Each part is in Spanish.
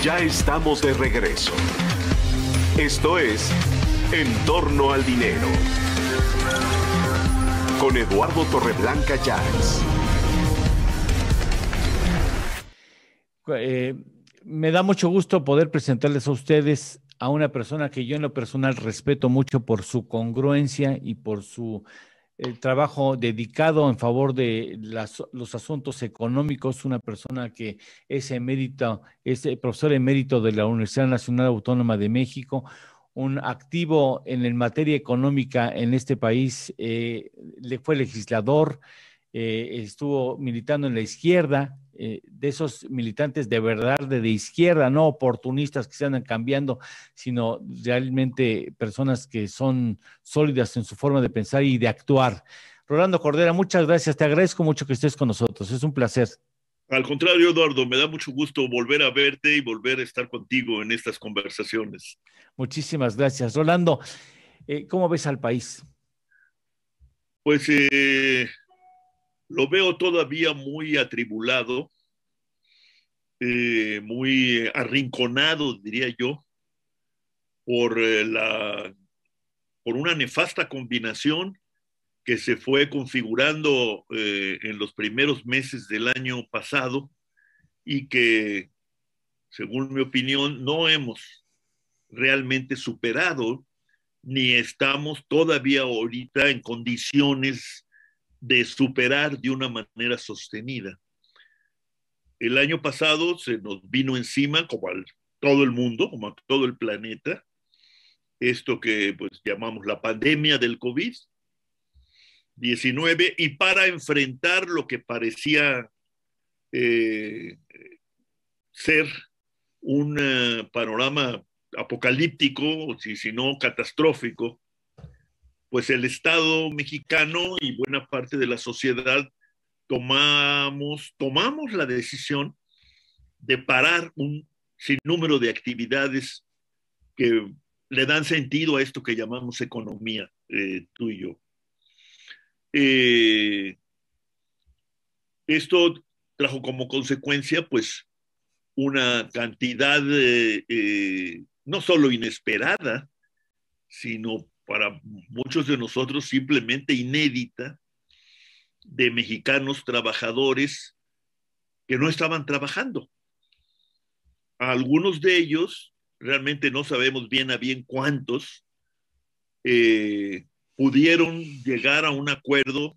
Ya estamos de regreso. Esto es En torno al dinero. Con Eduardo Torreblanca Llanes. Me da mucho gusto poder presentarles a ustedes a una persona que yo en lo personal respeto mucho por su congruencia y por su trabajo dedicado en favor de los asuntos económicos, una persona que es emérito, es profesor emérito de la Universidad Nacional Autónoma de México, un activo en materia económica en este país, le fue legislador, estuvo militando en la izquierda, de esos militantes de verdad, de izquierda, no oportunistas que se andan cambiando, sino realmente personas que son sólidas en su forma de pensar y de actuar. Rolando Cordera, muchas gracias, te agradezco mucho que estés con nosotros, es un placer. Al contrario, Eduardo, me da mucho gusto volver a verte y volver a estar contigo en estas conversaciones. Muchísimas gracias. Rolando, ¿cómo ves al país? Pues lo veo todavía muy atribulado, muy arrinconado, diría yo, por, por una nefasta combinación que se fue configurando en los primeros meses del año pasado y que, según mi opinión, no hemos realmente superado ni estamos todavía ahorita en condiciones de superar de una manera sostenida. El año pasado se nos vino encima, como a todo el mundo, como a todo el planeta, esto que pues llamamos la pandemia del COVID-19, y para enfrentar lo que parecía ser un panorama apocalíptico, si no catastrófico, pues el Estado mexicano y buena parte de la sociedad tomamos la decisión de parar un sinnúmero de actividades que le dan sentido a esto que llamamos economía, tú y yo. Esto trajo como consecuencia, pues, una cantidad no solo inesperada, sino para muchos de nosotros simplemente inédita, de mexicanos trabajadores que no estaban trabajando. A algunos de ellos, realmente no sabemos bien a bien cuántos, pudieron llegar a un acuerdo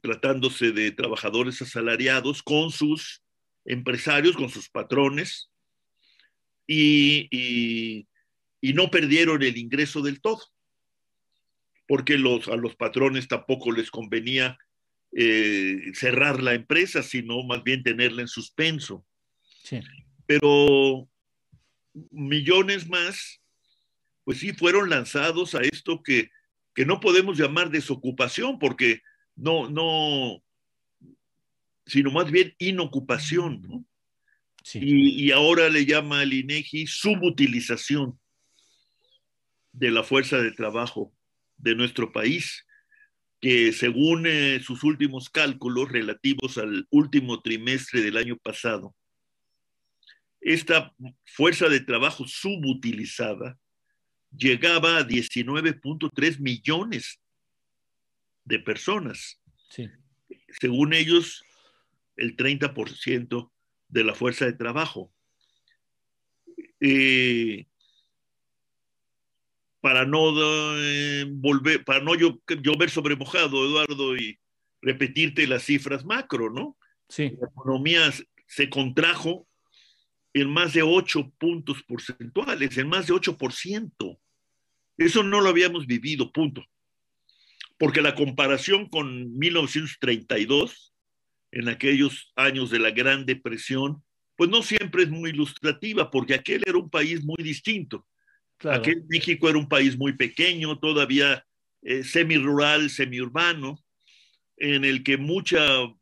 tratándose de trabajadores asalariados con sus empresarios, con sus patrones, y no perdieron el ingreso del todo, porque a los patrones tampoco les convenía cerrar la empresa, sino más bien tenerla en suspenso. Sí. Pero millones más, pues sí, fueron lanzados a esto que no podemos llamar desocupación, porque no, sino más bien inocupación, ¿no? Sí. Y ahora le llama al INEGI subutilización de la fuerza de trabajo de nuestro país, que según sus últimos cálculos relativos al último trimestre del año pasado, esta fuerza de trabajo subutilizada llegaba a 19.3 millones de personas. Sí. Según ellos, el 30% de la fuerza de trabajo. Para no para no llover sobre mojado, Eduardo, y repetirte las cifras macro, ¿no? Sí. La economía se contrajo en más de 8 puntos porcentuales, en más de 8%. Eso no lo habíamos vivido, punto. Porque la comparación con 1932, en aquellos años de la Gran Depresión, pues no siempre es muy ilustrativa, porque aquel era un país muy distinto. Claro. Aquel México era un país muy pequeño, todavía semi-rural, semi-urbano, en el que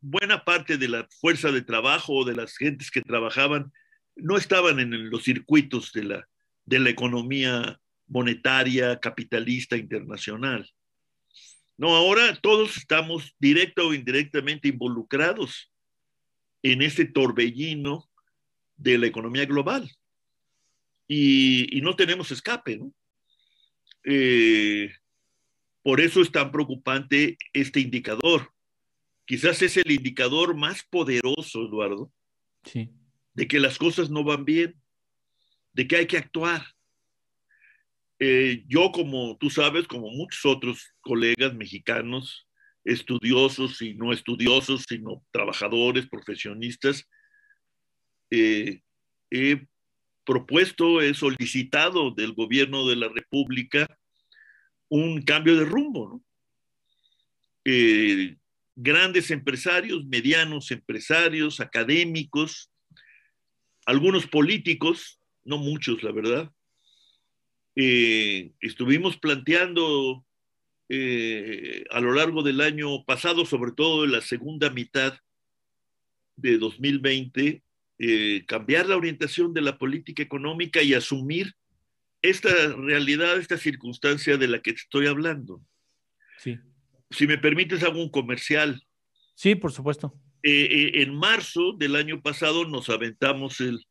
buena parte de la fuerza de trabajo o de las gentes que trabajaban no estaban en los circuitos de la economía monetaria, capitalista, internacional. No, ahora todos estamos directa o indirectamente involucrados en este torbellino de la economía global. Y no tenemos escape, ¿no? Por eso es tan preocupante este indicador. Quizás es el indicador más poderoso, Eduardo, Sí. de que las cosas no van bien, de que hay que actuar. Yo, como tú sabes, como muchos otros colegas mexicanos, estudiosos y no estudiosos, sino trabajadores, profesionistas, he propuesto, he solicitado del gobierno de la República un cambio de rumbo, ¿no? Grandes empresarios, medianos empresarios, académicos, algunos políticos, no muchos, la verdad, estuvimos planteando a lo largo del año pasado, sobre todo en la segunda mitad de 2020, cambiar la orientación de la política económica y asumir esta realidad, esta circunstancia de la que te estoy hablando. Sí. Si me permites, hago un comercial. Sí, por supuesto. En marzo del año pasado nos aventamos el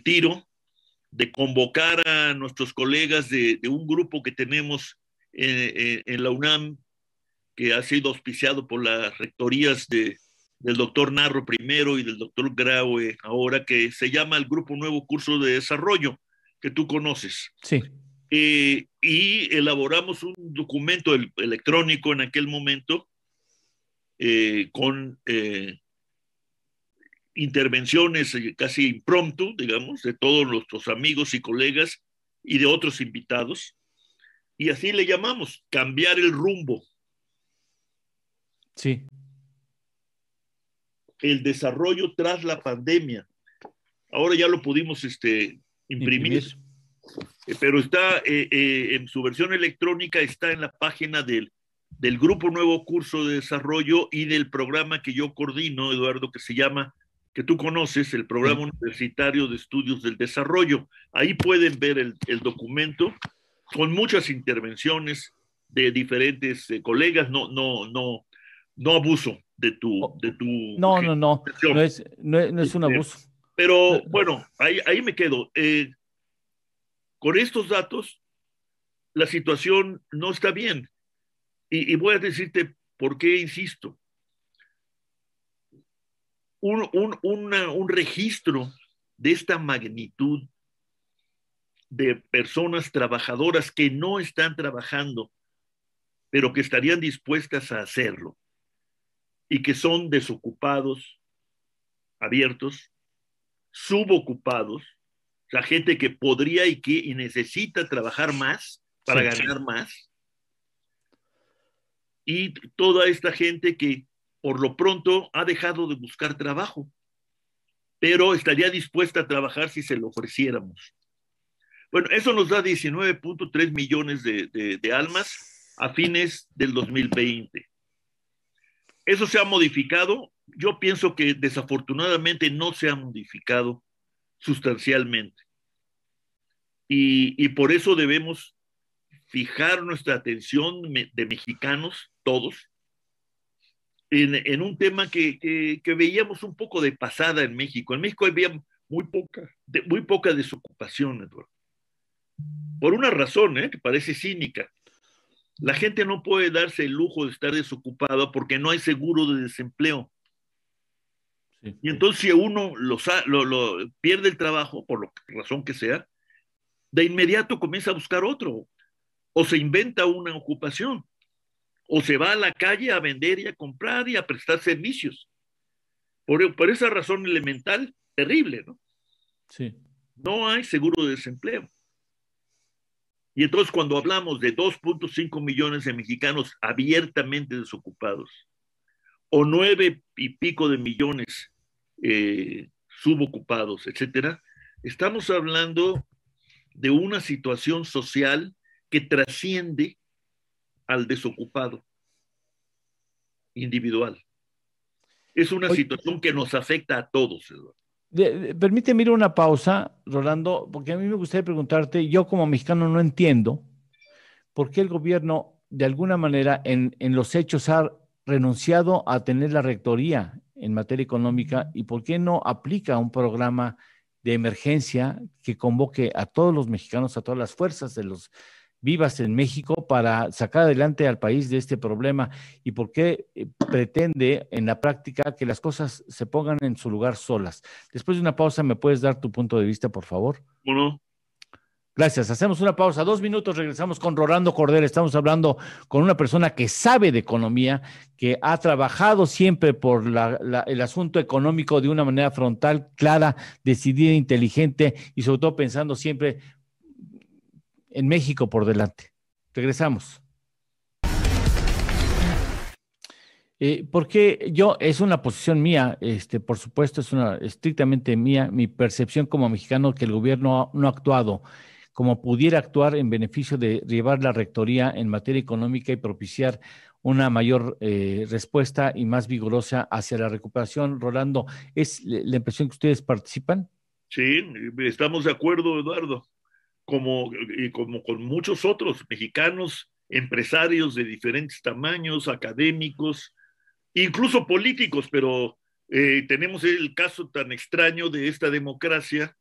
tiro de convocar a nuestros colegas de un grupo que tenemos en la UNAM, que ha sido auspiciado por las rectorías del doctor Narro primero y del doctor Graue ahora, que se llama el Grupo Nuevo Curso de Desarrollo, que tú conoces. Sí. Y elaboramos un documento electrónico en aquel momento con intervenciones casi impromptu, digamos, de todos nuestros amigos y colegas y de otros invitados. Y así le llamamos, cambiar el rumbo. Sí. El desarrollo tras la pandemia. Ahora ya lo pudimos imprimir. Pero está en su versión electrónica, está en la página del Grupo Nuevo Curso de Desarrollo y del programa que yo coordino, Eduardo, que se llama, que tú conoces, el Programa Universitario de Estudios del Desarrollo. Ahí pueden ver el documento con muchas intervenciones de diferentes colegas. No abuso de tu no es un abuso. Pero bueno, ahí me quedo. Con estos datos, la situación no está bien. Y voy a decirte por qué insisto. Un registro de esta magnitud de personas trabajadoras que no están trabajando, pero que estarían dispuestas a hacerlo, y que son desocupados, abiertos, subocupados, o sea, gente que podría y necesita trabajar más para ganar más, y toda esta gente que por lo pronto ha dejado de buscar trabajo, pero estaría dispuesta a trabajar si se lo ofreciéramos. Bueno, eso nos da 19.3 millones de almas a fines del 2020. ¿Eso se ha modificado? Yo pienso que desafortunadamente no se ha modificado sustancialmente. Y por eso debemos fijar nuestra atención de mexicanos, todos, en un tema que veíamos un poco de pasada en México. En México había muy poca desocupación, Eduardo. Por una razón, que parece cínica. La gente no puede darse el lujo de estar desocupada porque no hay seguro de desempleo. Sí. Y entonces si uno pierde el trabajo, por la razón que sea, de inmediato comienza a buscar otro, o se inventa una ocupación, o se va a la calle a vender y a comprar y a prestar servicios. Por esa razón elemental, terrible, ¿no? Sí. No hay seguro de desempleo. Y entonces cuando hablamos de 2.5 millones de mexicanos abiertamente desocupados, o 9 y pico de millones subocupados, etcétera, estamos hablando de una situación social que trasciende al desocupado individual. Es una situación que nos afecta a todos, Eduardo. Permíteme ir a una pausa, Rolando, porque a mí me gustaría preguntarte, yo como mexicano no entiendo por qué el gobierno de alguna manera en los hechos ha renunciado a tener la rectoría en materia económica y por qué no aplica un programa de emergencia que convoque a todos los mexicanos, a todas las fuerzas de los vivas en México para sacar adelante al país de este problema y por qué pretende en la práctica que las cosas se pongan en su lugar solas. Después de una pausa, ¿me puedes dar tu punto de vista, por favor? Bueno. Gracias. Hacemos una pausa. 2 minutos, regresamos con Rolando Cordero. Estamos hablando con una persona que sabe de economía, que ha trabajado siempre por el asunto económico de una manera frontal, clara, decidida, inteligente y sobre todo pensando siempre en México por delante. Regresamos. Porque es una posición mía, por supuesto, es una estrictamente mía, mi percepción como mexicano que el gobierno no ha actuado como pudiera actuar en beneficio de llevar la rectoría en materia económica y propiciar una mayor respuesta y más vigorosa hacia la recuperación. Rolando, ¿es la impresión que ustedes participan? Sí, estamos de acuerdo, Eduardo. Como con muchos otros mexicanos, empresarios de diferentes tamaños, académicos, incluso políticos, pero tenemos el caso tan extraño de esta democracia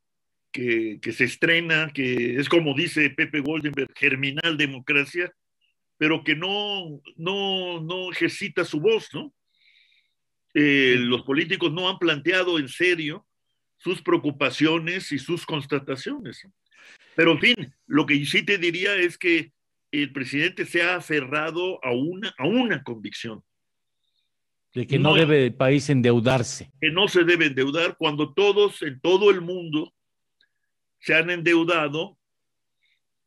que se estrena, que es como dice Pepe Goldenberg, germinal democracia, pero que no ejercita su voz, ¿no? Los políticos no han planteado en serio sus preocupaciones y sus constataciones. Pero en fin, lo que sí te diría es que el presidente se ha aferrado a una convicción. De que no debe el país endeudarse. Que no se debe endeudar cuando todos en todo el mundo se han endeudado.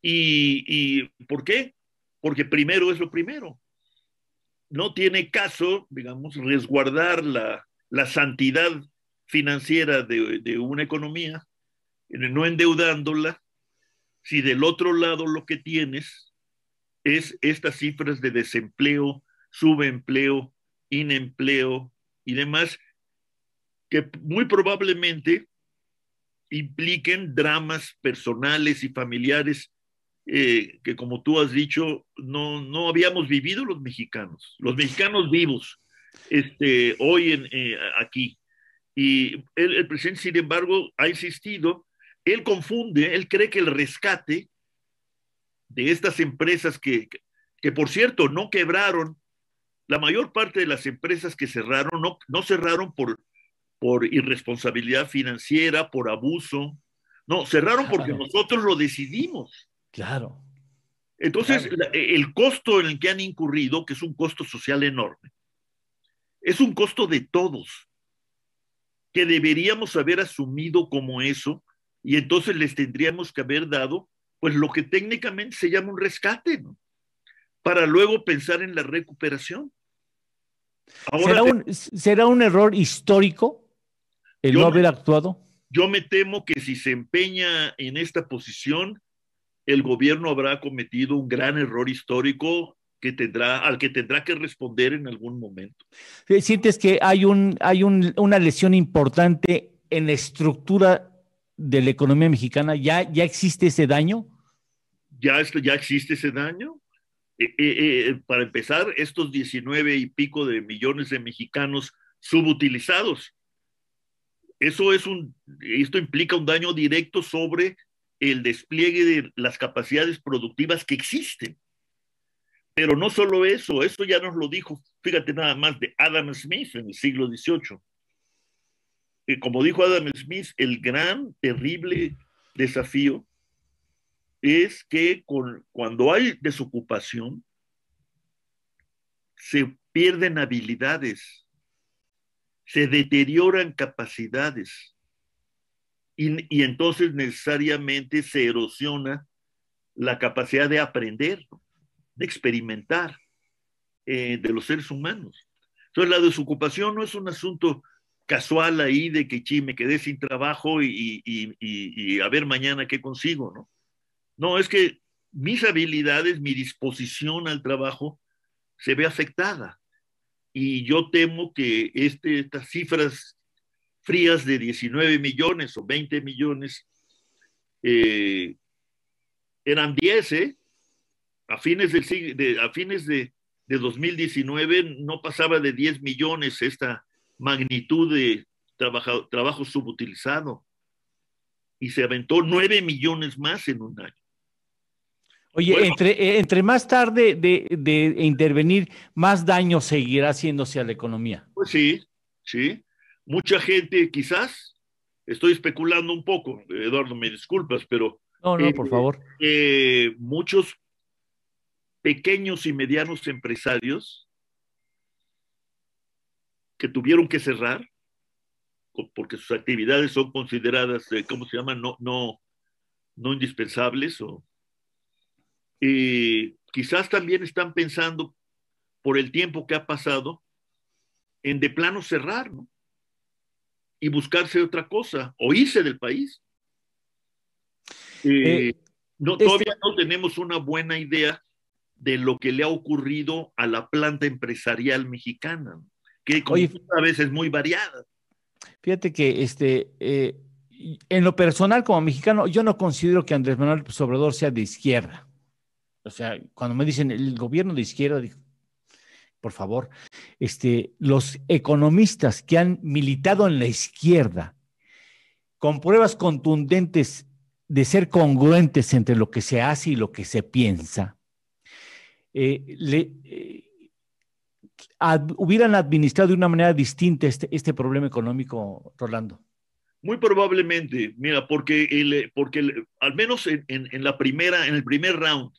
¿Y por qué? Porque primero es lo primero. No tiene caso, digamos, resguardar la santidad financiera de una economía, no endeudándola, si del otro lado lo que tienes es estas cifras de desempleo, subempleo, inempleo y demás, que muy probablemente impliquen dramas personales y familiares que, como tú has dicho, no habíamos vivido los mexicanos vivos hoy aquí. Y el presidente, sin embargo, ha insistido, él confunde, él cree que el rescate de estas empresas que por cierto, no quebraron, la mayor parte de las empresas que cerraron no cerraron por irresponsabilidad financiera, por abuso, no, cerraron porque nosotros lo decidimos. Claro. Entonces, claro, el costo en el que han incurrido, que es un costo social enorme, es un costo de todos, que deberíamos haber asumido como eso, y entonces les tendríamos que haber dado, pues lo que técnicamente se llama un rescate, ¿no? Para luego pensar en la recuperación. Ahora, ¿será un error histórico el no haber actuado? Yo me temo que si se empeña en esta posición, el gobierno habrá cometido un gran error histórico al que tendrá que responder en algún momento. ¿Sientes que hay una lesión importante en la estructura de la economía mexicana? ¿Ya existe ese daño? Ya existe ese daño. Para empezar, estos 19 y pico de millones de mexicanos subutilizados. Esto implica un daño directo sobre el despliegue de las capacidades productivas que existen. Pero no solo eso ya nos lo dijo, fíjate nada más, de Adam Smith en el siglo XVIII. Como dijo Adam Smith, el gran, terrible desafío es que cuando hay desocupación, se pierden habilidades, se deterioran capacidades y entonces necesariamente se erosiona la capacidad de aprender, de experimentar de los seres humanos. Entonces la desocupación no es un asunto casual ahí de que me quedé sin trabajo y a ver mañana qué consigo, ¿no? No, es que mis habilidades, mi disposición al trabajo se ve afectada. Y yo temo que estas cifras frías de 19 millones o 20 millones eran 10, a fines de 2019 no pasaba de 10 millones esta magnitud de trabajo subutilizado y se aventó 9 millones más en un año. Oye, Bueno, entre más tarde de intervenir, más daño seguirá haciéndose a la economía. pues sí, sí. Mucha gente, quizás, estoy especulando un poco, Eduardo, me disculpas, pero No, no, por favor. muchos pequeños y medianos empresarios que tuvieron que cerrar porque sus actividades son consideradas, ¿cómo se llama? No indispensables. Quizás también están pensando, por el tiempo que ha pasado, en de plano cerrar, ¿no? Y buscarse otra cosa, o irse del país. Todavía no tenemos una buena idea de lo que le ha ocurrido a la planta empresarial mexicana, que como a veces es muy variada. Fíjate que en lo personal, como mexicano, yo no considero que Andrés Manuel López Obrador sea de izquierda. O sea, cuando me dicen el gobierno de izquierda, digo, por favor, los economistas que han militado en la izquierda, con pruebas contundentes de ser congruentes entre lo que se hace y lo que se piensa, hubieran administrado de una manera distinta este problema económico, Rolando. Muy probablemente, mira, porque al menos en el primer round,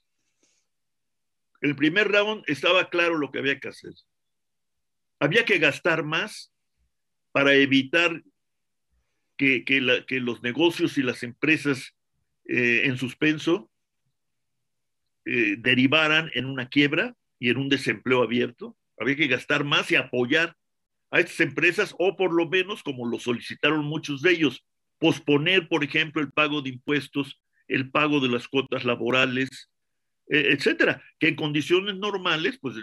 estaba claro lo que había que hacer. Había que gastar más para evitar que los negocios y las empresas en suspenso derivaran en una quiebra y en un desempleo abierto. Había que gastar más y apoyar a estas empresas, o por lo menos, como lo solicitaron muchos de ellos, posponer, por ejemplo, el pago de impuestos, el pago de las cuotas laborales, etcétera, que en condiciones normales, pues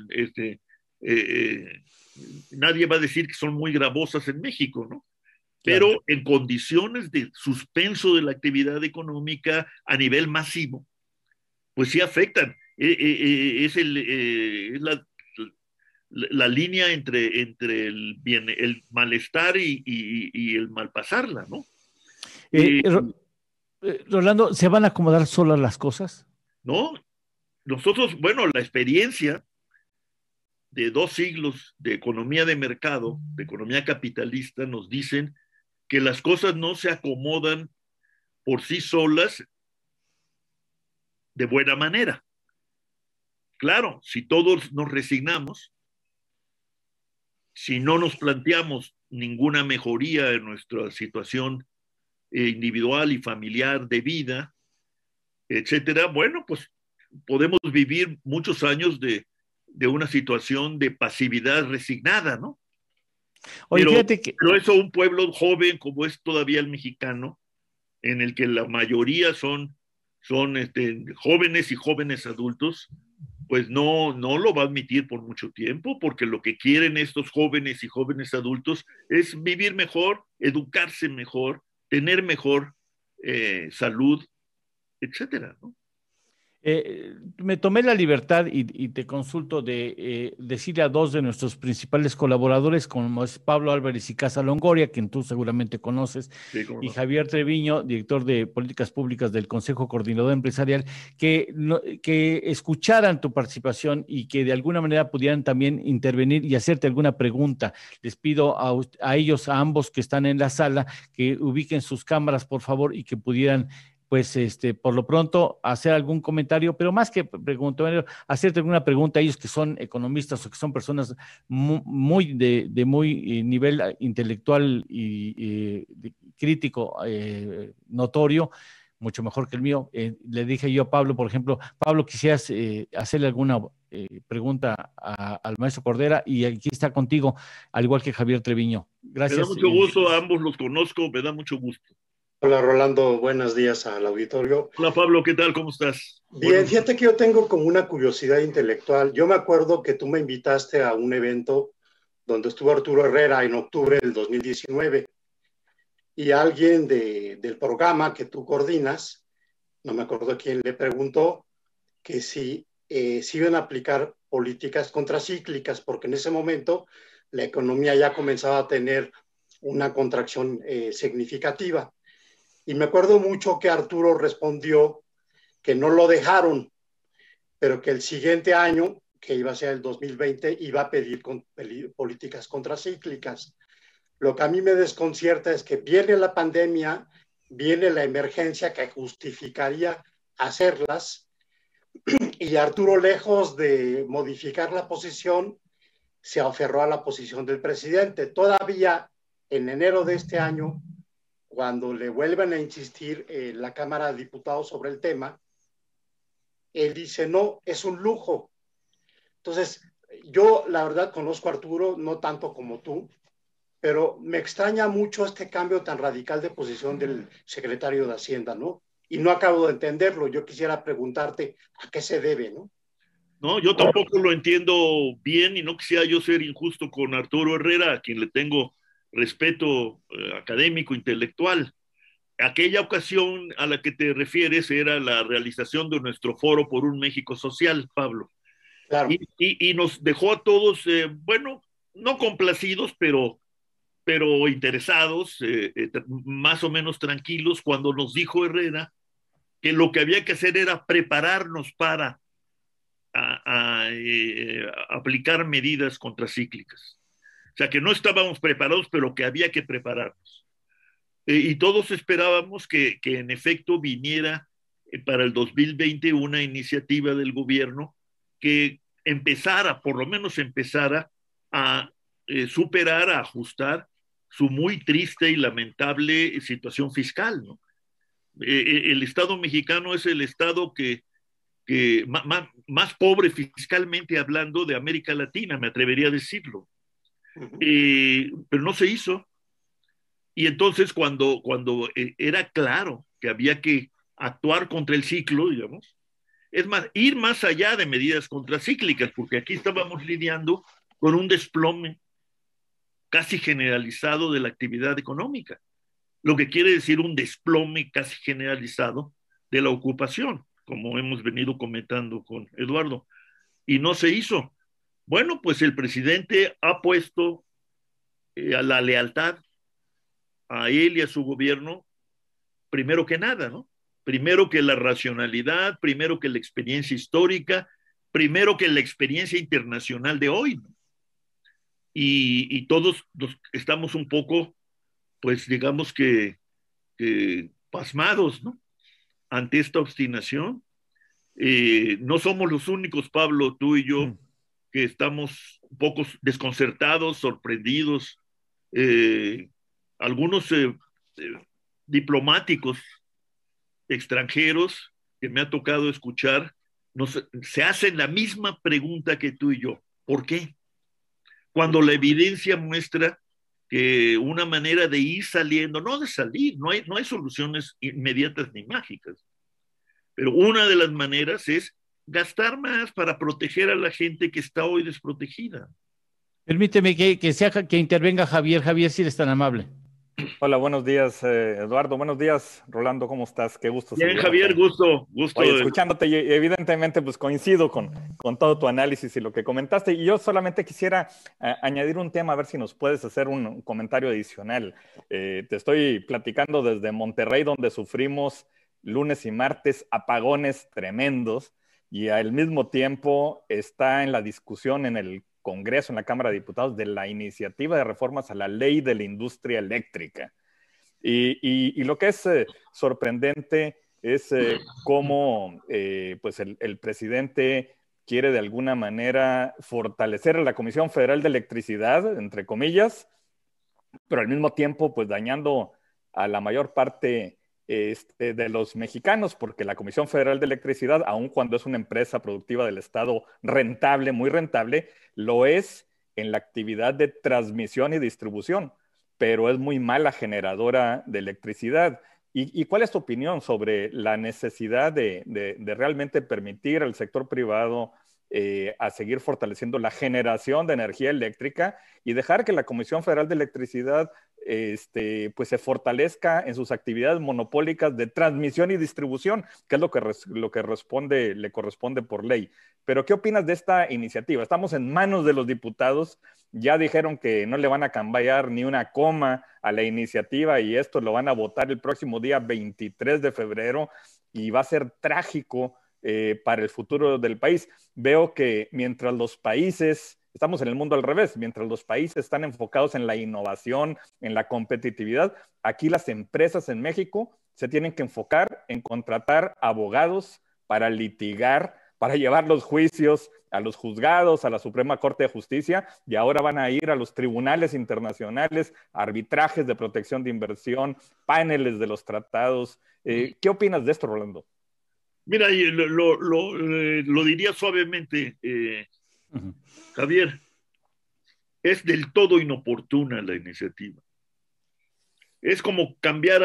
nadie va a decir que son muy gravosas en México, ¿no? Pero claro, en condiciones de suspenso de la actividad económica a nivel masivo, pues sí afectan. Es la línea entre el malestar y el malpasarla, ¿no? Rolando, ¿se van a acomodar solas las cosas? No, nosotros, bueno, la experiencia de 2 siglos de economía de mercado, de economía capitalista, nos dicen que las cosas no se acomodan por sí solas de buena manera. Claro, si todos nos resignamos, si no nos planteamos ninguna mejoría en nuestra situación individual y familiar de vida, etcétera, bueno, pues podemos vivir muchos años de una situación de pasividad resignada, ¿no? Oye, pero eso un pueblo joven como es todavía el mexicano, en el que la mayoría son jóvenes y jóvenes adultos, pues no lo va a admitir por mucho tiempo, porque lo que quieren estos jóvenes y jóvenes adultos es vivir mejor, educarse mejor, tener mejor salud, etcétera, ¿no? Me tomé la libertad y te consulto de decirle a 2 de nuestros principales colaboradores, como es Pablo Álvarez y Casa Longoria, quien tú seguramente conoces, sí, y Javier Treviño, director de Políticas Públicas del Consejo Coordinador Empresarial, que escucharan tu participación y que de alguna manera pudieran también intervenir y hacerte alguna pregunta. Les pido a ellos, a ambos que están en la sala, que ubiquen sus cámaras, por favor, y que pudieran pues por lo pronto hacer algún comentario, pero más que preguntar, hacerte alguna pregunta a ellos que son economistas o que son personas muy de muy nivel intelectual y crítico notorio, mucho mejor que el mío. Le dije yo a Pablo, por ejemplo, Pablo, quisieras hacerle alguna pregunta al maestro Cordera, y aquí está contigo, al igual que Javier Treviño. Gracias. Me da mucho gusto, a ambos los conozco, me da mucho gusto. Hola Rolando, buenos días al auditorio. Hola Pablo, ¿qué tal? ¿Cómo estás? Bien, fíjate que yo tengo como una curiosidad intelectual. Yo me acuerdo que tú me invitaste a un evento donde estuvo Arturo Herrera en octubre del 2019 y alguien del programa que tú coordinas, no me acuerdo quién, le preguntó que si iban a aplicar políticas contracíclicas, porque en ese momento la economía ya comenzaba a tener una contracción significativa. Y me acuerdo mucho que Arturo respondió que no lo dejaron, pero que el siguiente año, que iba a ser el 2020, iba a pedir políticas contracíclicas. Lo que a mí me desconcierta es que viene la pandemia, viene la emergencia que justificaría hacerlas, y Arturo, lejos de modificar la posición, se aferró a la posición del presidente. Todavía en enero de este año, cuando le vuelven a insistir en la Cámara de Diputados sobre el tema, él dice, no, es un lujo. Entonces, yo la verdad conozco a Arturo, no tanto como tú, pero me extraña mucho este cambio tan radical de posición del secretario de Hacienda, ¿no? Y no acabo de entenderlo. Yo quisiera preguntarte a qué se debe, ¿no? No, yo tampoco lo entiendo bien y no quisiera yo ser injusto con Arturo Herrera, a quien le tengo respeto académico, intelectual. Aquella ocasión a la que te refieres era la realización de nuestro foro por un México social, Pablo. Claro. Y nos dejó a todos, bueno, no complacidos, pero interesados, más o menos tranquilos, cuando nos dijo Herrera que lo que había que hacer era prepararnos para aplicar medidas contracíclicas. O sea, que no estábamos preparados, pero que había que prepararnos. Y todos esperábamos que en efecto viniera para el 2020 una iniciativa del gobierno que empezara, por lo menos empezara a superar, a ajustar su muy triste y lamentable situación fiscal, ¿no? El Estado mexicano es el Estado que más pobre fiscalmente hablando de América Latina, me atrevería a decirlo. Pero no se hizo. Y entonces cuando era claro que había que actuar contra el ciclo, digamos, es más, ir más allá de medidas contracíclicas, porque aquí estábamos lidiando con un desplome casi generalizado de la actividad económica, lo que quiere decir un desplome casi generalizado de la ocupación, como hemos venido comentando con Eduardo, y no se hizo. Bueno, pues el presidente ha puesto a la lealtad a él y a su gobierno primero que nada, ¿no? Primero que la racionalidad, primero que la experiencia histórica, primero que la experiencia internacional de hoy, ¿no? Y todos estamos un poco, pues digamos que pasmados, ¿no? Ante esta obstinación. No somos los únicos, Pablo, tú y yo, que estamos un poco desconcertados, sorprendidos. Algunos diplomáticos extranjeros que me ha tocado escuchar se hacen la misma pregunta que tú y yo. ¿Por qué? Cuando la evidencia muestra que una manera de ir saliendo, no de salir, no hay soluciones inmediatas ni mágicas, pero una de las maneras es gastar más para proteger a la gente que está hoy desprotegida. Permíteme que intervenga Javier. Javier, si eres tan amable. Hola, buenos días, Eduardo. Buenos días, Rolando. ¿Cómo estás? Qué gusto. Bien, Javier, gusto. Oye, escuchándote, y evidentemente, pues coincido con todo tu análisis y lo que comentaste. Y yo solamente quisiera añadir un tema, a ver si nos puedes hacer un comentario adicional. Te estoy platicando desde Monterrey, donde sufrimos lunes y martes apagones tremendos, y al mismo tiempo está en la discusión en el Congreso, en la Cámara de Diputados, de la iniciativa de reformas a la ley de la industria eléctrica. Y lo que es sorprendente es cómo pues el presidente quiere de alguna manera fortalecer a la Comisión Federal de Electricidad, entre comillas, pero al mismo tiempo pues dañando a la mayor parte de los mexicanos, porque la Comisión Federal de Electricidad, aun cuando es una empresa productiva del Estado rentable, muy rentable, lo es en la actividad de transmisión y distribución, pero es muy mala generadora de electricidad. ¿Y cuál es tu opinión sobre la necesidad de realmente permitir al sector privado a seguir fortaleciendo la generación de energía eléctrica y dejar que la Comisión Federal de Electricidad pues se fortalezca en sus actividades monopólicas de transmisión y distribución, que es lo que le corresponde por ley. Pero, ¿qué opinas de esta iniciativa? Estamos en manos de los diputados, ya dijeron que no le van a cambiar ni una coma a la iniciativa y esto lo van a votar el próximo día 23 de febrero y va a ser trágico para el futuro del país. Veo que mientras los países, estamos en el mundo al revés, mientras los países están enfocados en la innovación, en la competitividad, aquí las empresas en México se tienen que enfocar en contratar abogados para litigar, para llevar los juicios a los juzgados, a la Suprema Corte de Justicia, y ahora van a ir a los tribunales internacionales, arbitrajes de protección de inversión, paneles de los tratados. ¿Qué opinas de esto, Rolando? Mira, lo diría suavemente, Javier, es del todo inoportuna la iniciativa. Es como cambiar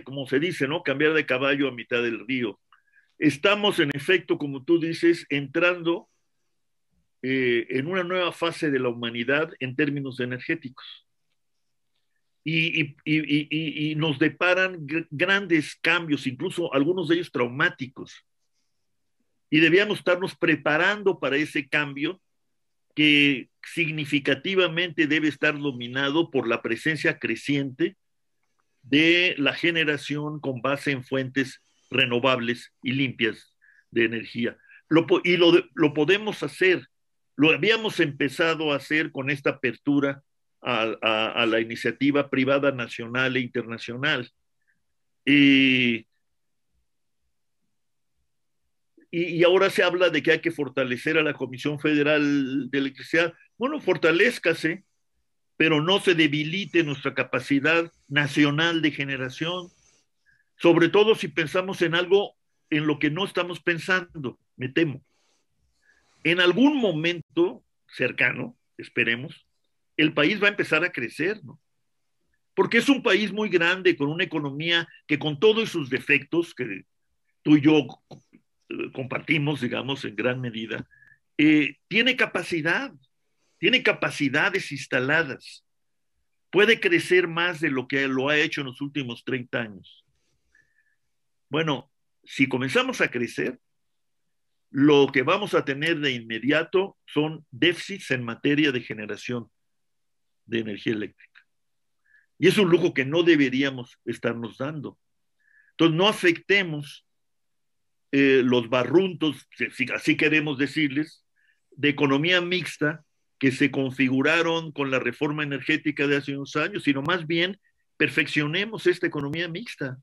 como se dice, ¿no? Cambiar de caballo a mitad del río. Estamos, en efecto, como tú dices, entrando en una nueva fase de la humanidad en términos energéticos. Y nos deparan grandes cambios, incluso algunos de ellos traumáticos. Y debíamos estarnos preparando para ese cambio que significativamente debe estar dominado por la presencia creciente de la generación con base en fuentes renovables y limpias de energía. Lo podemos hacer, lo habíamos empezado a hacer con esta apertura a la iniciativa privada nacional e internacional. Y ahora se habla de que hay que fortalecer a la Comisión Federal de Electricidad. Bueno, fortalézcase, pero no se debilite nuestra capacidad nacional de generación, sobre todo si pensamos en algo en lo que no estamos pensando, me temo. En algún momento cercano, esperemos, el país va a empezar a crecer, ¿no? Porque es un país muy grande, con una economía que, con todos sus defectos, que tú y yo compartimos, digamos, en gran medida, tiene capacidades instaladas, puede crecer más de lo que lo ha hecho en los últimos 30 años. Bueno, si comenzamos a crecer, lo que vamos a tener de inmediato son déficits en materia de generación de energía eléctrica. Y es un lujo que no deberíamos estarnos dando. Entonces, no afectemos los barruntos, si así queremos decirles, de economía mixta que se configuraron con la reforma energética de hace unos años, sino más bien perfeccionemos esta economía mixta.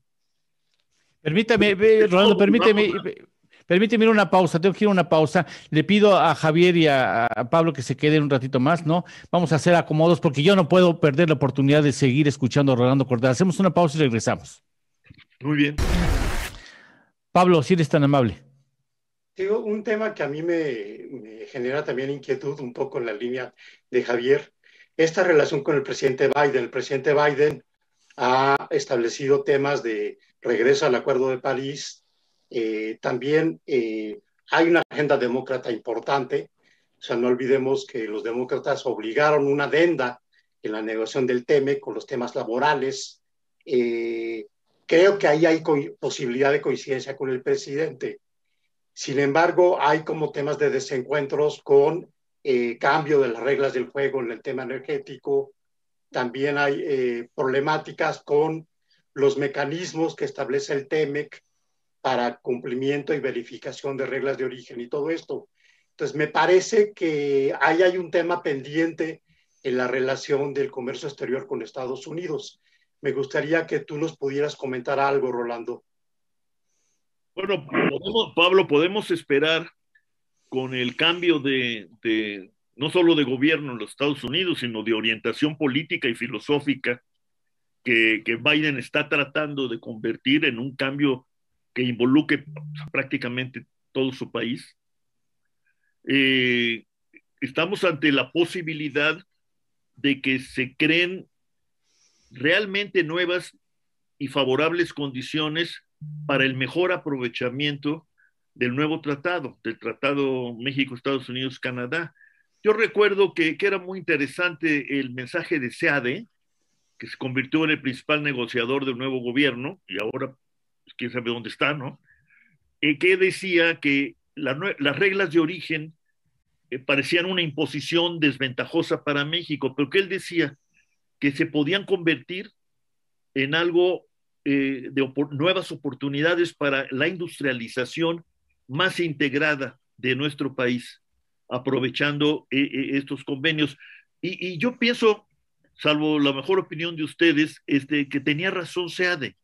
Permítame, Rolando, permíteme ir a una pausa, tengo que ir a una pausa. Le pido a Javier y a Pablo que se queden un ratito más, ¿no? Vamos a hacer acomodos porque yo no puedo perder la oportunidad de seguir escuchando a Rolando Cordal. Hacemos una pausa y regresamos. Muy bien. Pablo, si eres tan amable. Digo, un tema que a mí me genera también inquietud, un poco en la línea de Javier, esta relación con el presidente Biden. El presidente Biden ha establecido temas de regreso al Acuerdo de París. También hay una agenda demócrata importante. O sea, no olvidemos que los demócratas obligaron una adenda en la negociación del TEMEC con los temas laborales. Creo que ahí hay posibilidad de coincidencia con el presidente. Sin embargo, hay como temas de desencuentros con cambio de las reglas del juego en el tema energético. También hay problemáticas con los mecanismos que establece el TEMEC para cumplimiento y verificación de reglas de origen y todo esto. Entonces, me parece que ahí hay un tema pendiente en la relación del comercio exterior con Estados Unidos. Me gustaría que tú nos pudieras comentar algo, Rolando. Bueno, Pablo, podemos esperar con el cambio no solo de gobierno en los Estados Unidos, sino de orientación política y filosófica que Biden está tratando de convertir en un cambio que involucre prácticamente todo su país. Estamos ante la posibilidad de que se creen realmente nuevas y favorables condiciones para el mejor aprovechamiento del nuevo tratado, del Tratado México, Estados Unidos, Canadá. Yo recuerdo que era muy interesante el mensaje de SEADE, que se convirtió en el principal negociador del nuevo gobierno, y ahora pues, quién sabe dónde está, ¿no? Que decía que las reglas de origen parecían una imposición desventajosa para México, pero que él decía que se podían convertir en algo nuevas oportunidades para la industrialización más integrada de nuestro país, aprovechando estos convenios. Y yo pienso, salvo la mejor opinión de ustedes, que tenía razón SEADE.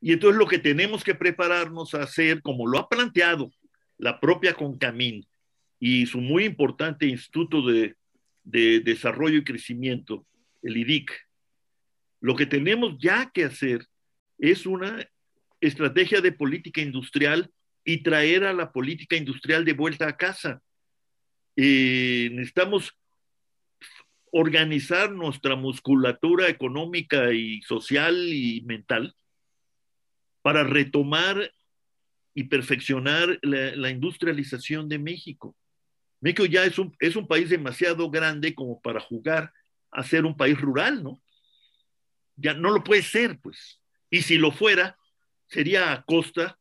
Y entonces lo que tenemos que prepararnos a hacer, como lo ha planteado la propia CONCAMIN y su muy importante Instituto de Desarrollo y Crecimiento, el IDIC, lo que tenemos ya que hacer es una estrategia de política industrial y traer a la política industrial de vuelta a casa. Necesitamos organizar nuestra musculatura económica y social y mental para retomar y perfeccionar la industrialización de México. México ya es un país demasiado grande como para jugar a ser un país rural, ¿no? Ya no lo puede ser, pues. Y si lo fuera, sería a costa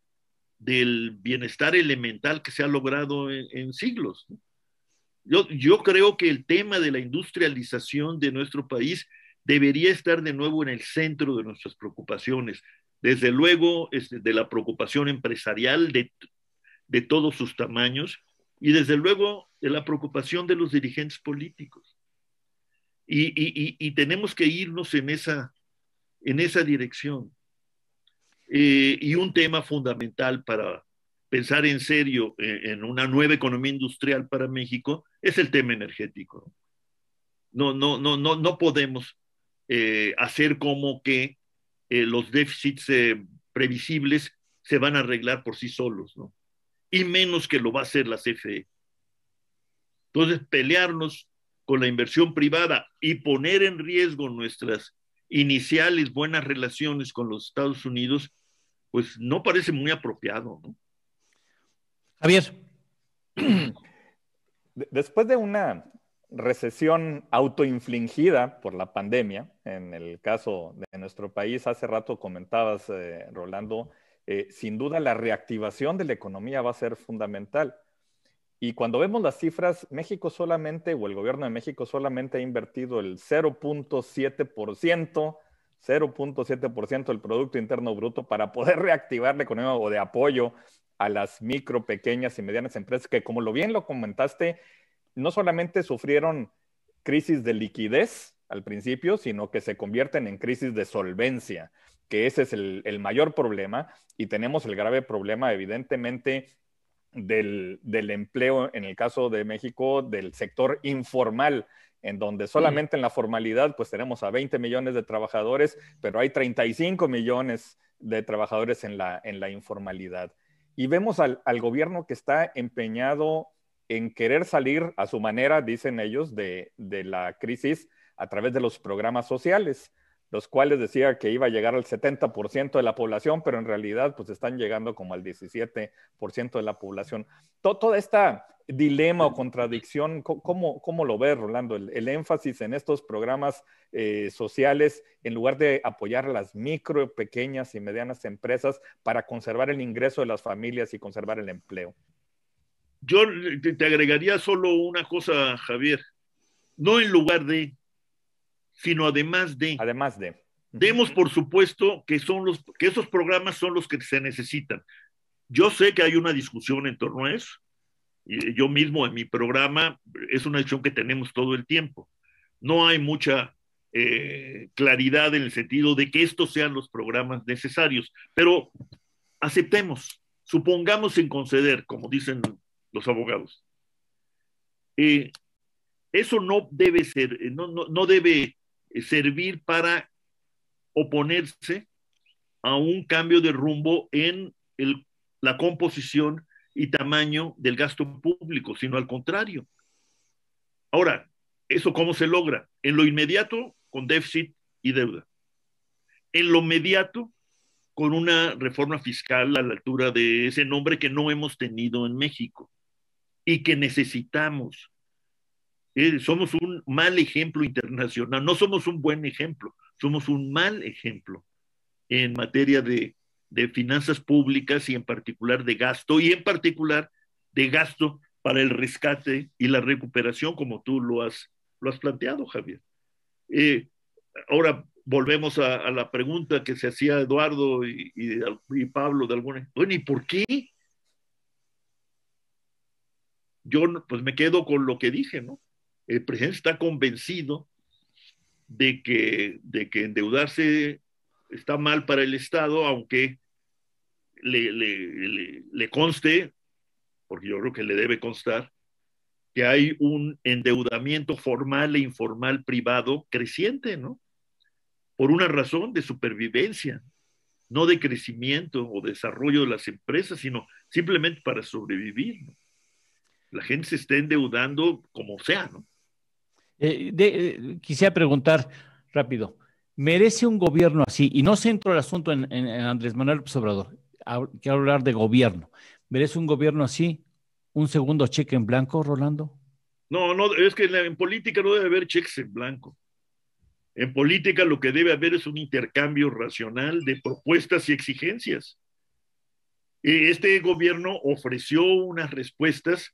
del bienestar elemental que se ha logrado en siglos, ¿no? Yo creo que el tema de la industrialización de nuestro país debería estar de nuevo en el centro de nuestras preocupaciones. Desde luego, de la preocupación empresarial de todos sus tamaños y desde luego de la preocupación de los dirigentes políticos. Y tenemos que irnos en esa dirección. Y un tema fundamental para pensar en serio en una nueva economía industrial para México es el tema energético. No podemos hacer como que los déficits previsibles se van a arreglar por sí solos, ¿no? Y menos que lo va a hacer la CFE. Entonces, pelearnos con la inversión privada y poner en riesgo nuestras iniciales buenas relaciones con los Estados Unidos, pues no parece muy apropiado, ¿no? Javier. Después de una recesión autoinfligida por la pandemia, en el caso de nuestro país, hace rato comentabas, Rolando, sin duda la reactivación de la economía va a ser fundamental. Y cuando vemos las cifras, México solamente, o el gobierno de México solamente ha invertido el 0.7% del Producto Interno Bruto para poder reactivar la economía o de apoyo a las micro, pequeñas y medianas empresas que, como bien lo comentaste, no solamente sufrieron crisis de liquidez al principio, sino que se convierten en crisis de solvencia, que ese es el mayor problema, y tenemos el grave problema, evidentemente, del empleo, en el caso de México, del sector informal, en donde solamente en la formalidad pues tenemos a 20 millones de trabajadores, pero hay 35 millones de trabajadores en la informalidad. Y vemos al gobierno que está empeñado en querer salir a su manera, dicen ellos, de la crisis a través de los programas sociales, los cuales decía que iba a llegar al 70% de la población, pero en realidad pues están llegando como al 17% de la población. Todo esta dilema o contradicción, ¿cómo lo ves, Rolando? El énfasis en estos programas sociales en lugar de apoyar a las micro, pequeñas y medianas empresas para conservar el ingreso de las familias y conservar el empleo. Yo te agregaría solo una cosa, Javier. No en lugar de, sino además de. Además de. Demos por supuesto que esos programas son los que se necesitan. Yo sé que hay una discusión en torno a eso. Yo mismo en mi programa es una discusión que tenemos todo el tiempo. No hay mucha claridad en el sentido de que estos sean los programas necesarios, pero aceptemos, supongamos en conceder, como dicen los abogados. Eso no debe ser, no debe servir para oponerse a un cambio de rumbo en la composición y tamaño del gasto público, sino al contrario. Ahora, ¿eso cómo se logra? En lo inmediato, con déficit y deuda. En lo mediato, con una reforma fiscal a la altura de ese nombre que no hemos tenido en México y que necesitamos. Somos un mal ejemplo internacional, no somos un buen ejemplo, somos un mal ejemplo en materia de finanzas públicas y en particular de gasto, y en particular de gasto para el rescate y la recuperación, como tú lo has planteado, Javier. Ahora volvemos a la pregunta que se hacía Eduardo y Pablo de alguna. Bueno, ¿y por qué? Yo pues me quedo con lo que dije, ¿no? El presidente está convencido de que endeudarse está mal para el Estado, aunque le conste, porque yo creo que le debe constar, que hay un endeudamiento formal e informal privado creciente, ¿no? Por una razón de supervivencia, no de crecimiento o desarrollo de las empresas, sino simplemente para sobrevivir, ¿no? La gente se está endeudando como sea, ¿no? Quisiera preguntar rápido, ¿merece un gobierno así? Y no centro el asunto en Andrés Manuel López Obrador, quiero hablar de gobierno. ¿Merece un gobierno así un segundo cheque en blanco, Rolando? No, no, es que en política no debe haber cheques en blanco. En política lo que debe haber es un intercambio racional de propuestas y exigencias. Este gobierno ofreció unas respuestas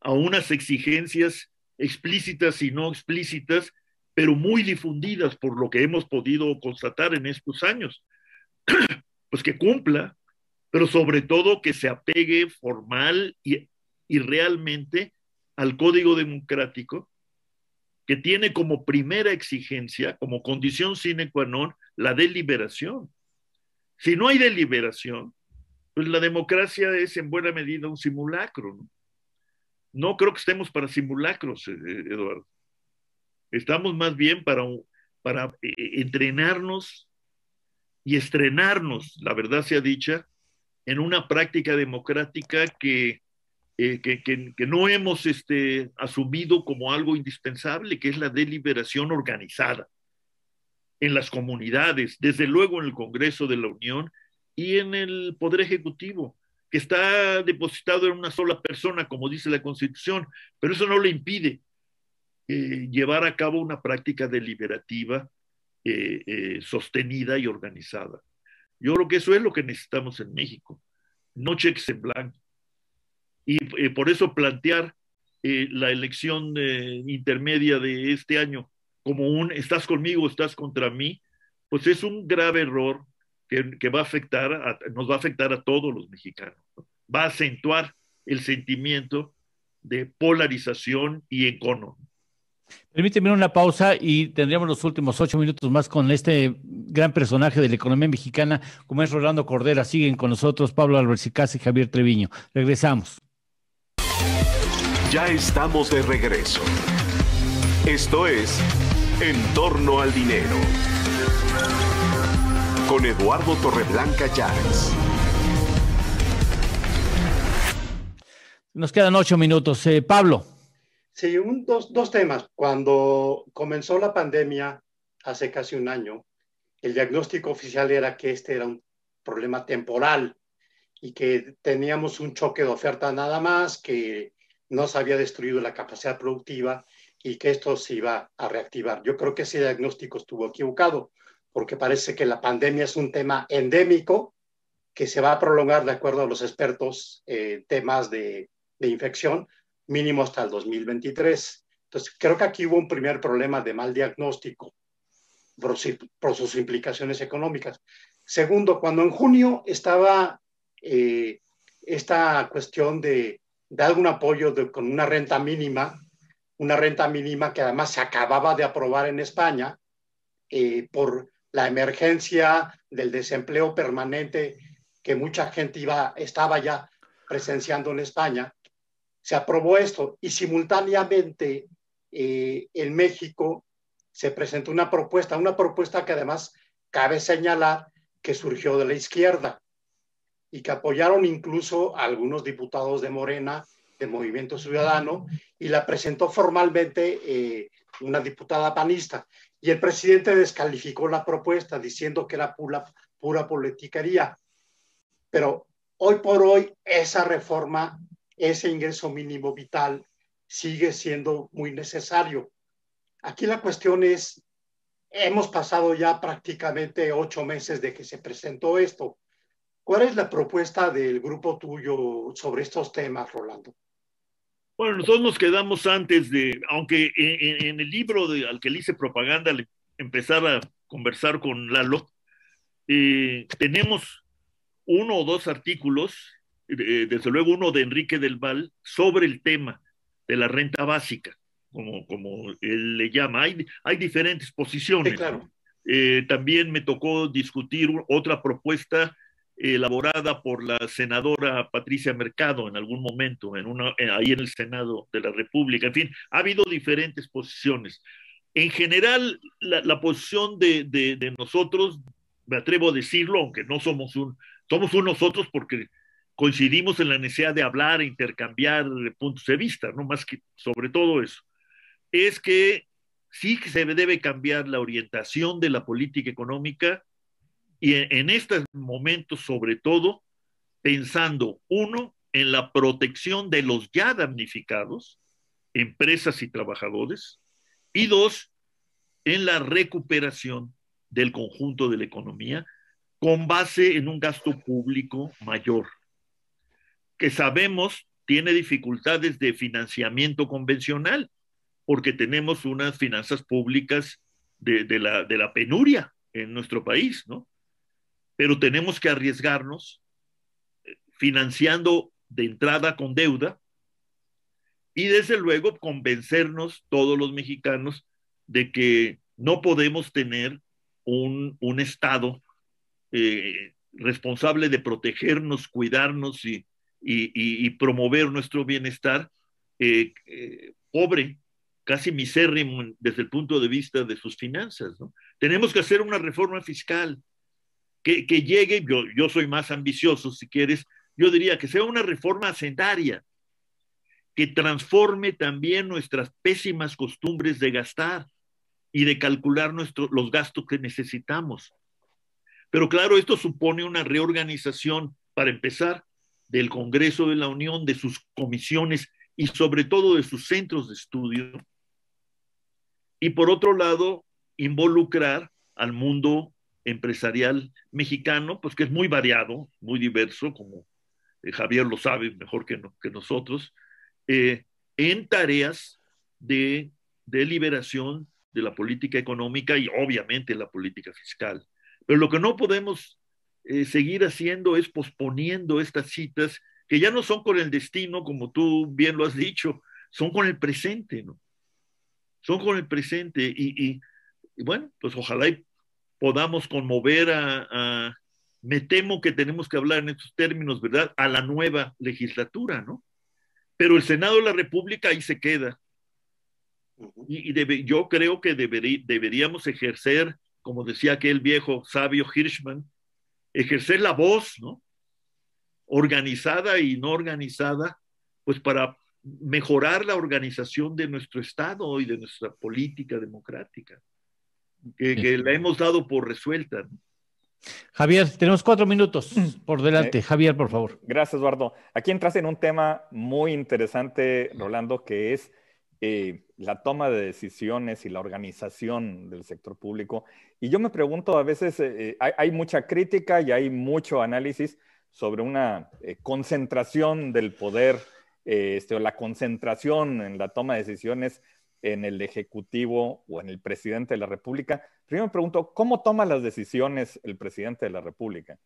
a unas exigencias explícitas y no explícitas, pero muy difundidas por lo que hemos podido constatar en estos años. Pues que cumpla, pero sobre todo que se apegue formal y realmente al Código Democrático, que tiene como primera exigencia, como condición sine qua non, la deliberación. Si no hay deliberación, pues la democracia es en buena medida un simulacro, ¿no? No creo que estemos para simulacros, Eduardo. Estamos más bien para entrenarnos y estrenarnos, la verdad sea dicha, en una práctica democrática que no hemos asumido como algo indispensable, que es la deliberación organizada en las comunidades, desde luego en el Congreso de la Unión y en el Poder Ejecutivo, que está depositado en una sola persona, como dice la Constitución, pero eso no le impide llevar a cabo una práctica deliberativa sostenida y organizada. Yo creo que eso es lo que necesitamos en México, no cheques en blanco. Y por eso plantear la elección intermedia de este año como estás conmigo, estás contra mí, pues es un grave error que va a afectar nos va a afectar a todos los mexicanos, ¿no? Va a acentuar el sentimiento de polarización y encono. Permíteme una pausa y tendríamos los últimos 8 minutos más con este gran personaje de la economía mexicana, como es Rolando Cordera. Siguen con nosotros Pablo Álvarez y Javier Treviño. Regresamos. Ya estamos de regreso. Esto es En torno al dinero. Con Eduardo Torreblanca Llanes. Nos quedan 8 minutos. Pablo. Sí, dos temas. Cuando comenzó la pandemia, hace casi un año, el diagnóstico oficial era que este era un problema temporal y que teníamos un choque de oferta nada más, que no se había destruido la capacidad productiva y que esto se iba a reactivar. Yo creo que ese diagnóstico estuvo equivocado, porque parece que la pandemia es un tema endémico que se va a prolongar, de acuerdo a los expertos, temas de infección, mínimo hasta el 2023. Entonces, creo que aquí hubo un primer problema de mal diagnóstico por sus implicaciones económicas. Segundo, cuando en junio estaba esta cuestión de dar un apoyo con una renta mínima que además se acababa de aprobar en España por la emergencia del desempleo permanente que mucha gente estaba ya presenciando en España, se aprobó esto y simultáneamente en México se presentó una propuesta que además cabe señalar que surgió de la izquierda y que apoyaron incluso a algunos diputados de Morena, de Movimiento Ciudadano, y la presentó formalmente una diputada panista. Y el presidente descalificó la propuesta diciendo que era pura politiquería. Pero hoy por hoy esa reforma, ese ingreso mínimo vital, sigue siendo muy necesario. Aquí la cuestión es, hemos pasado ya prácticamente 8 meses de que se presentó esto. ¿Cuál es la propuesta del grupo tuyo sobre estos temas, Rolando? Bueno, nosotros nos quedamos antes de, aunque en el libro al que le hice propaganda, empezar a conversar con Lalo, tenemos 1 o 2 artículos, desde luego uno de Enrique del Val, sobre el tema de la renta básica, como él le llama. Hay diferentes posiciones. Sí, claro. También me tocó discutir otra propuesta elaborada por la senadora Patricia Mercado en algún momento, ahí en el Senado de la República. En fin, ha habido diferentes posiciones. En general, la posición de nosotros, me atrevo a decirlo, aunque no somos nosotros porque coincidimos en la necesidad de hablar e intercambiar puntos de vista, no más que sobre todo eso, es que sí que se debe cambiar la orientación de la política económica y en estos momentos sobre todo pensando, uno, en la protección de los ya damnificados, empresas y trabajadores, y 2, en la recuperación del conjunto de la economía con base en un gasto público mayor, que sabemos tiene dificultades de financiamiento convencional, porque tenemos unas finanzas públicas de la penuria en nuestro país, ¿no? Pero tenemos que arriesgarnos financiando de entrada con deuda y desde luego convencernos todos los mexicanos de que no podemos tener un Estado responsable de protegernos, cuidarnos y promover nuestro bienestar, pobre, casi misérrimo desde el punto de vista de sus finanzas, ¿no? Tenemos que hacer una reforma fiscal que llegue, yo soy más ambicioso, si quieres, yo diría que sea una reforma hacendaria, que transforme también nuestras pésimas costumbres de gastar y de calcular los gastos que necesitamos. Pero claro, esto supone una reorganización, para empezar, del Congreso de la Unión, de sus comisiones y sobre todo de sus centros de estudio. Y por otro lado, involucrar al mundo empresarial mexicano, pues que es muy variado, muy diverso, como Javier lo sabe mejor que nosotros, en tareas de liberación de la política económica y obviamente la política fiscal. Pero lo que no podemos seguir haciendo es posponiendo estas citas que ya no son con el destino, como tú bien lo has dicho, son con el presente, ¿no? Son con el presente y bueno, pues ojalá podamos conmover me temo que tenemos que hablar en estos términos, ¿verdad?, a la nueva legislatura, ¿no? Pero el Senado de la República ahí se queda. Yo creo que deberíamos ejercer, como decía aquel viejo sabio Hirschman, ejercer la voz, ¿no?, organizada y no organizada, pues para mejorar la organización de nuestro Estado y de nuestra política democrática, que la hemos dado por resuelta, ¿no? Javier, tenemos 4 minutos por delante. Javier, por favor. Gracias, Eduardo. Aquí entras en un tema muy interesante, Rolando, que es la toma de decisiones y la organización del sector público. Y yo me pregunto, a veces hay mucha crítica y hay mucho análisis sobre una concentración del poder, o la concentración en la toma de decisiones en el Ejecutivo o en el presidente de la República. Primero me pregunto, ¿cómo toma las decisiones el presidente de la República?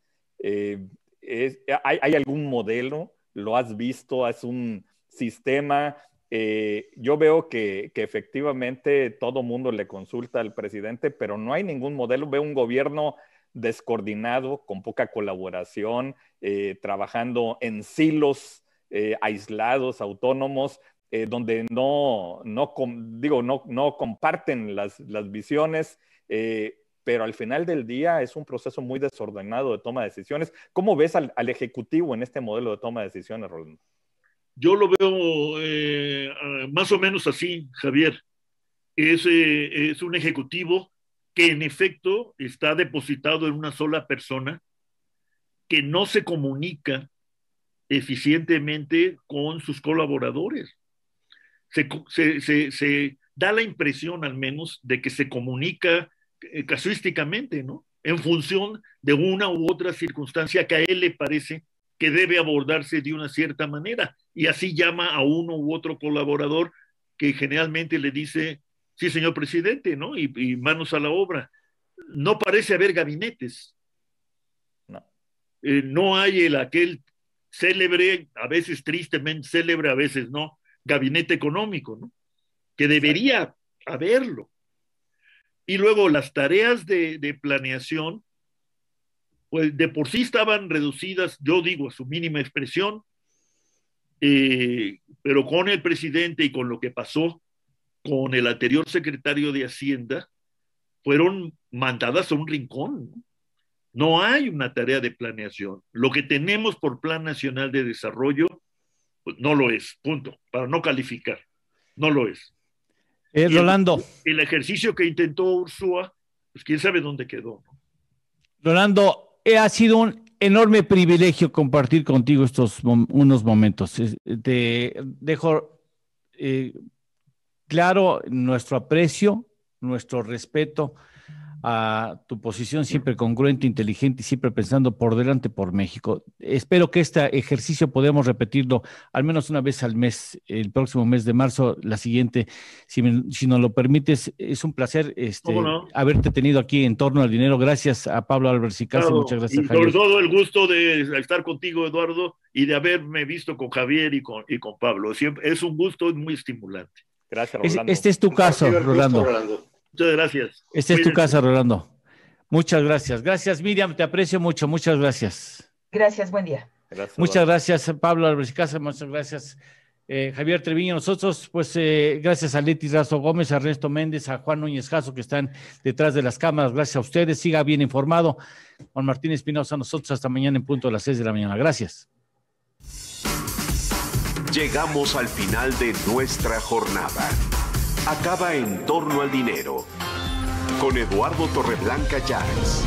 ¿Hay algún modelo? ¿Lo has visto? ¿Es un sistema? Yo veo que efectivamente todo mundo le consulta al presidente, pero no hay ningún modelo. Veo un gobierno descoordinado, con poca colaboración, trabajando en silos aislados, autónomos, donde no comparten las visiones, pero al final del día es un proceso muy desordenado de toma de decisiones. ¿Cómo ves al Ejecutivo en este modelo de toma de decisiones, Rolando? Yo lo veo más o menos así, Javier. Es un ejecutivo que en efecto está depositado en una sola persona, que no se comunica eficientemente con sus colaboradores. se da la impresión al menos de que se comunica casuísticamente, ¿no? En función de una u otra circunstancia que a él le parece que debe abordarse de una cierta manera, y así llama a uno u otro colaborador que generalmente le dice, sí, señor presidente, ¿no? Y manos a la obra. No parece haber gabinetes. No. No hay aquel célebre, a veces tristemente célebre, a veces no, gabinete económico, ¿no? Que debería haberlo. Y luego las tareas de planeación, pues de por sí estaban reducidas, yo digo, a su mínima expresión, pero con el presidente y con lo que pasó con el anterior secretario de Hacienda, fueron mandadas a un rincón, ¿no? No hay una tarea de planeación. Lo que tenemos por Plan Nacional de Desarrollo, pues no lo es, punto, para no calificar, no lo es. Rolando. El ejercicio que intentó Ursúa, pues quién sabe dónde quedó, ¿no? Rolando, ha sido un enorme privilegio compartir contigo unos momentos. Te dejo claro nuestro aprecio, nuestro respeto a tu posición siempre congruente, inteligente y siempre pensando por delante por México. Espero que este ejercicio podamos repetirlo al menos una vez al mes, el próximo mes de marzo, la siguiente, si nos lo permites. Es un placer no, haberte tenido aquí en Torno al Dinero. Gracias a Pablo Álvarez y Casi, muchas gracias, y sobre todo el gusto de estar contigo, Eduardo, y de haberme visto con Javier y con Pablo. Siempre, es un gusto muy estimulante. Gracias, Rolando. Este es tu caso, Rolando. Muchas gracias. Esta es tu casa, Rolando. Muchas gracias. Gracias, Miriam, te aprecio mucho. Muchas gracias. Gracias, buen día. Gracias, muchas gracias, Pablo Álvarez y Casa. Muchas gracias, Javier Treviño. Nosotros, pues, gracias a Leti Razo Gómez, a Ernesto Méndez, a Juan Núñez Jasso, que están detrás de las cámaras. Gracias a ustedes. Siga bien informado. Juan Martín Espinosa, nosotros hasta mañana en punto a las 6 de la mañana. Gracias. Llegamos al final de nuestra jornada. Acaba En Torno al Dinero, con Eduardo Torreblanca Llanes.